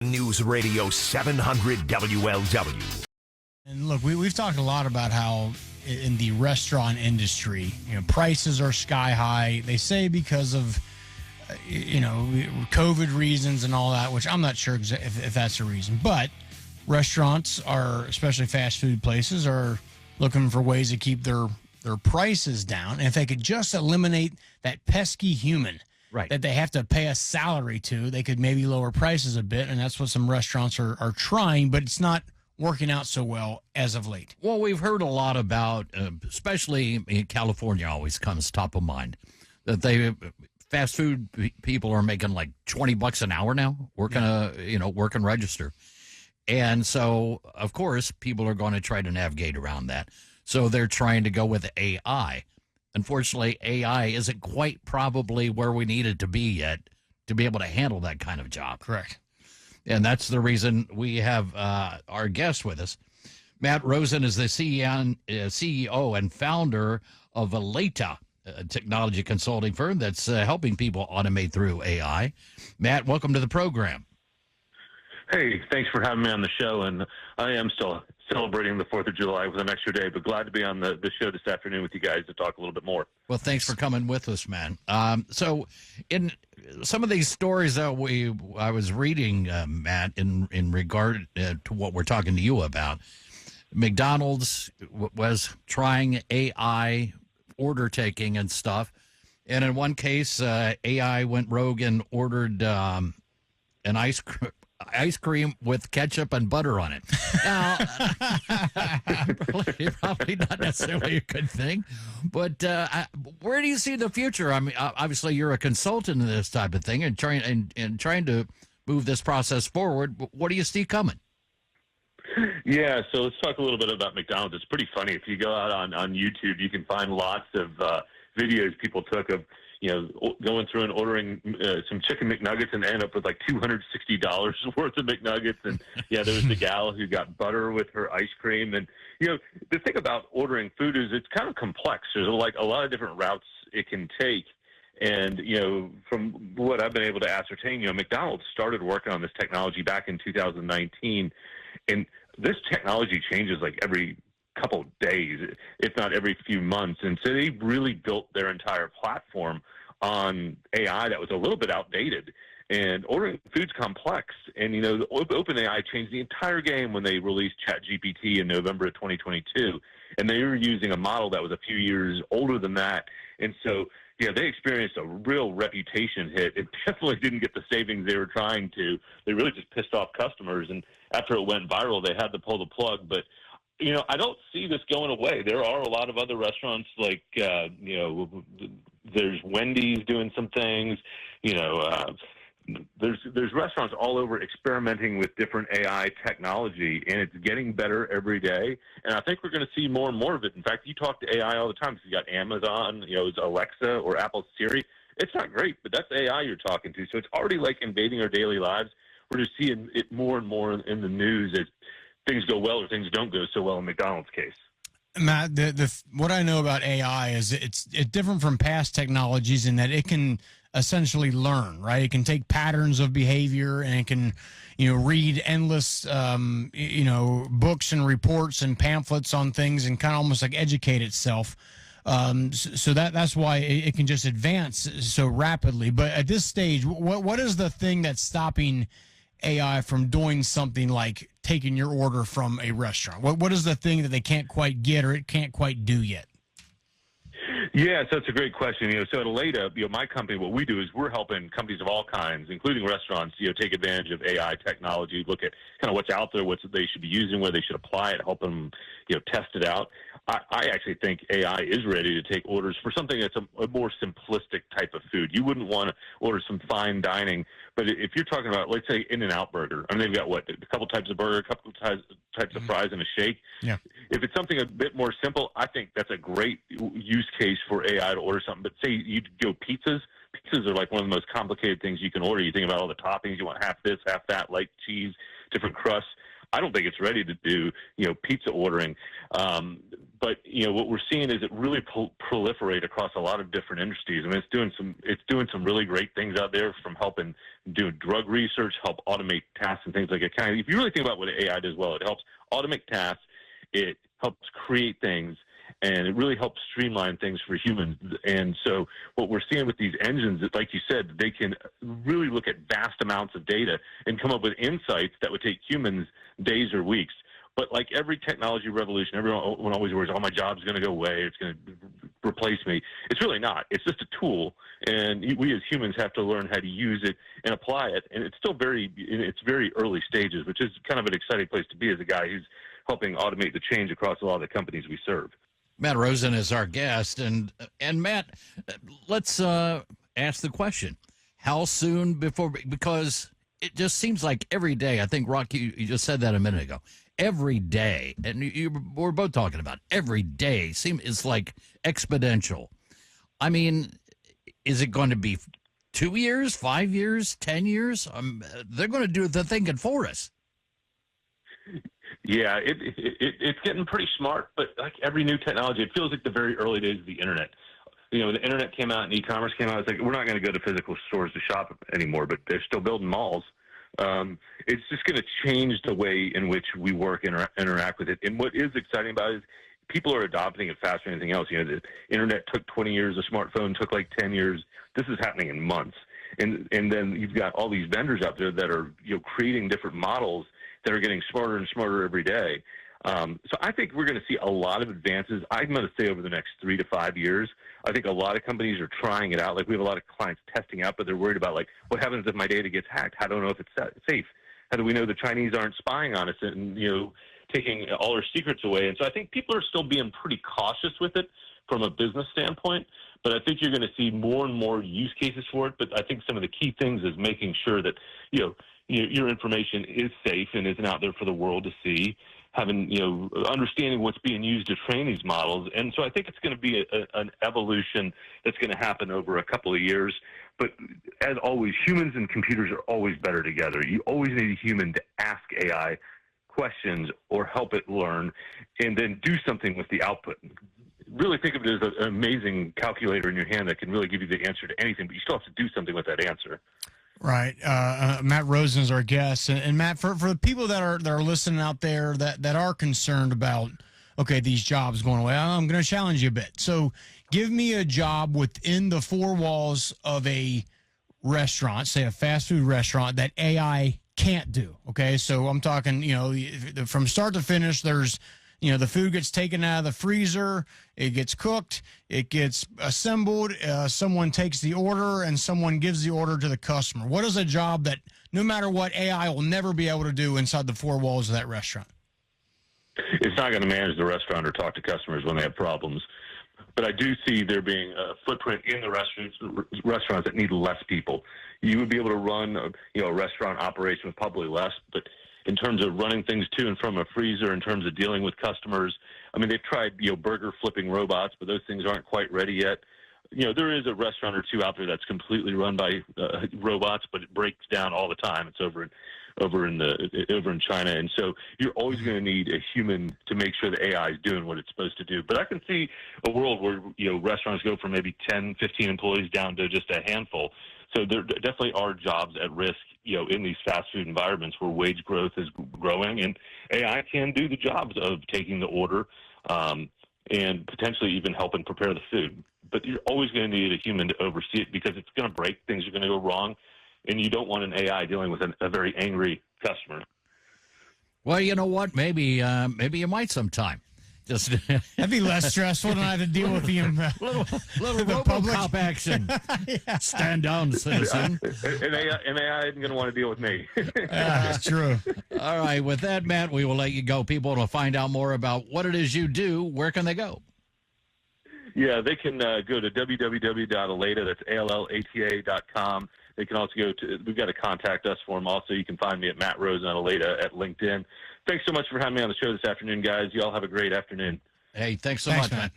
News Radio 700 WLW. And look, we've talked a lot about how in the restaurant industry, prices are sky high. They say because of, COVID reasons and all that, which I'm not sure if that's a reason. But restaurants are, especially fast food places, are looking for ways to keep their prices down. And if they could just eliminate that pesky human that they have to pay a salary to, they could maybe lower prices a bit. And that's what some restaurants are trying, but it's not working out so well as of late. Well, we've heard a lot about, especially in California, always comes top of mind, that fast food people are making like $20 an hour now, working register. And so, of course, people are going to try to navigate around that. So they're trying to go with AI. Unfortunately, AI isn't quite probably where we need it to be yet to be able to handle that kind of job. Correct. And that's the reason we have our guest with us. Matt Rosen is the CEO and founder of Aleta, a technology consulting firm that's helping people automate through AI. Matt, welcome to the program. Hey, thanks for having me on the show. And I am still celebrating the 4th of July with an extra day, but glad to be on the show this afternoon with you guys to talk a little bit more. Well, thanks for coming with us, man. So in some of these stories that I was reading, Matt, in regard to what we're talking to you about, McDonald's was trying AI order taking and stuff. And in one case, AI went rogue and ordered an ice cream with ketchup and butter on it. Now, probably not necessarily a good thing, but where do you see the future? I mean, obviously you're a consultant in this type of thing and trying to move this process forward. What do you see coming? Yeah, so let's talk a little bit about McDonald's. It's pretty funny. If you go out on YouTube, you can find lots of videos people took of going through and ordering some chicken McNuggets and end up with like $260 worth of McNuggets. And there was the gal who got butter with her ice cream. And, the thing about ordering food is it's kind of complex. There's like a lot of different routes it can take. And, from what I've been able to ascertain, McDonald's started working on this technology back in 2019. And this technology changes like every couple of days, if not every few months. And so they really built their entire platform on AI that was a little bit outdated. And ordering food's complex. And, OpenAI changed the entire game when they released ChatGPT in November of 2022. And they were using a model that was a few years older than that. And so, they experienced a real reputation hit. It definitely didn't get the savings they were trying to. They really just pissed off customers. And after it went viral, they had to pull the plug. But I don't see this going away. There are a lot of other restaurants like, there's Wendy's doing some things. There's restaurants all over experimenting with different AI technology, and it's getting better every day. And I think we're going to see more and more of it. In fact, you talk to AI all the time. If you got Amazon, it's Alexa or Apple Siri. It's not great, but that's AI you're talking to. So it's already like invading our daily lives. We're just seeing it more and more in the news as things go well or things don't go so well in McDonald's case. Matt, what I know about AI is it's different from past technologies in that it can essentially learn, right? It can take patterns of behavior and it can, read endless, books and reports and pamphlets on things and kind of almost like educate itself. So that's why it can just advance so rapidly. But at this stage, what is the thing that's stopping AI from doing something like taking your order from a restaurant? What is the thing that they can't quite get or it can't quite do yet? Yeah, so that's a great question. So at Aleta, my company, what we do is we're helping companies of all kinds, including restaurants, take advantage of AI technology, look at kind of what's out there, what they should be using, where they should apply it, help them, test it out. I actually think AI is ready to take orders for something that's a more simplistic type of food. You wouldn't want to order some fine dining, but if you're talking about, let's say, In-N-Out Burger, I mean, they've got a couple types of burger, a couple types of fries, and a shake. Yeah. If it's something a bit more simple, I think that's a great use case for AI to order something. But say you go pizzas. Pizzas are like one of the most complicated things you can order. You think about all the toppings. You want half this, half that, light cheese, different crusts. I don't think it's ready to do, pizza ordering. but what we're seeing is it really proliferate across a lot of different industries. I mean, it's doing some really great things out there, from helping do drug research, help automate tasks and things like that. If you really think about what AI does well, it helps automate tasks, it helps create things, and it really helps streamline things for humans. And so what we're seeing with these engines, like you said, they can really look at vast amounts of data and come up with insights that would take humans days or weeks. But like every technology revolution, everyone always worries, oh, my job's going to go away, it's going to replace me. It's really not. It's just a tool, and we as humans have to learn how to use it and apply it. And it's still in its very early stages, which is kind of an exciting place to be as a guy who's helping automate the change across a lot of the companies we serve. Matt Rosen is our guest, and Matt, let's ask the question: how soon before? Because it just seems like every day. I think Rocky, you just said that a minute ago. Every day, and we're both talking about every day, is like exponential. I mean, is it going to be 2 years, 5 years, 10 years? They're going to do the thinking for us. Yeah, it's getting pretty smart, but like every new technology, it feels like the very early days of the internet. The internet came out and e-commerce came out. It's like, we're not going to go to physical stores to shop anymore, but they're still building malls. It's just going to change the way in which we work and interact with it. And what is exciting about it is people are adopting it faster than anything else. The internet took 20 years, a smartphone took like 10 years. This is happening in months. And then you've got all these vendors out there that are creating different models that are getting smarter and smarter every day. So I think we're going to see a lot of advances. I'm going to say over the next 3 to 5 years. I think a lot of companies are trying it out. Like, we have a lot of clients testing out, but they're worried about, like, what happens if my data gets hacked? How do I know if it's safe? How do we know the Chinese aren't spying on us and, taking all our secrets away? And so I think people are still being pretty cautious with it from a business standpoint, but I think you're going to see more and more use cases for it. But I think some of the key things is making sure that, your information is safe and isn't out there for the world to see, having, understanding what's being used to train these models. And so I think it's going to be an evolution that's going to happen over a couple of years. But as always, humans and computers are always better together. You always need a human to ask AI questions or help it learn and then do something with the output. Really think of it as an amazing calculator in your hand that can really give you the answer to anything, but you still have to do something with that answer. Right. Matt Rosen is our guest. And Matt, for the people that are listening out there that are concerned about, okay, these jobs going away, I'm going to challenge you a bit. So give me a job within the four walls of a restaurant, say a fast food restaurant, that AI can't do. Okay. So I'm talking, from start to finish, there's, the food gets taken out of the freezer, it gets cooked, it gets assembled, someone takes the order, and someone gives the order to the customer. What is a job that, no matter what, AI will never be able to do inside the four walls of that restaurant? It's not going to manage the restaurant or talk to customers when they have problems. But I do see there being a footprint in the restaurants that need less people. You would be able to run a restaurant operation with probably less, but in terms of running things to and from a freezer, in terms of dealing with customers, I mean, they've tried, burger flipping robots, but those things aren't quite ready yet. There is a restaurant or two out there that's completely run by robots, but it breaks down all the time. It's over in China, and so you're always going to need a human to make sure the AI is doing what it's supposed to do. But I can see a world where restaurants go from maybe 10, 15 employees down to just a handful. So there definitely are jobs at risk, in these fast food environments where wage growth is growing, and AI can do the jobs of taking the order and potentially even helping prepare the food. But you're always going to need a human to oversee it because it's going to break, things are going to go wrong, and you don't want an AI dealing with a very angry customer. Well, you know what? Maybe you might sometime. Just that'd be less stressful than I have to deal with the little RoboCop action. Yeah. Stand down, citizen. And AI isn't going to want to deal with me. That's true. All right. With that, Matt, we will let you go. People to find out more about what it is you do. Where can they go? Yeah, they can go to www.aleta, that's ALLATA.com. They can also go to, we've got a contact us form. Also, you can find me at Matt Rosen Aleta at LinkedIn. Thanks so much for having me on the show this afternoon, guys. You all have a great afternoon. Hey, thanks so much, man.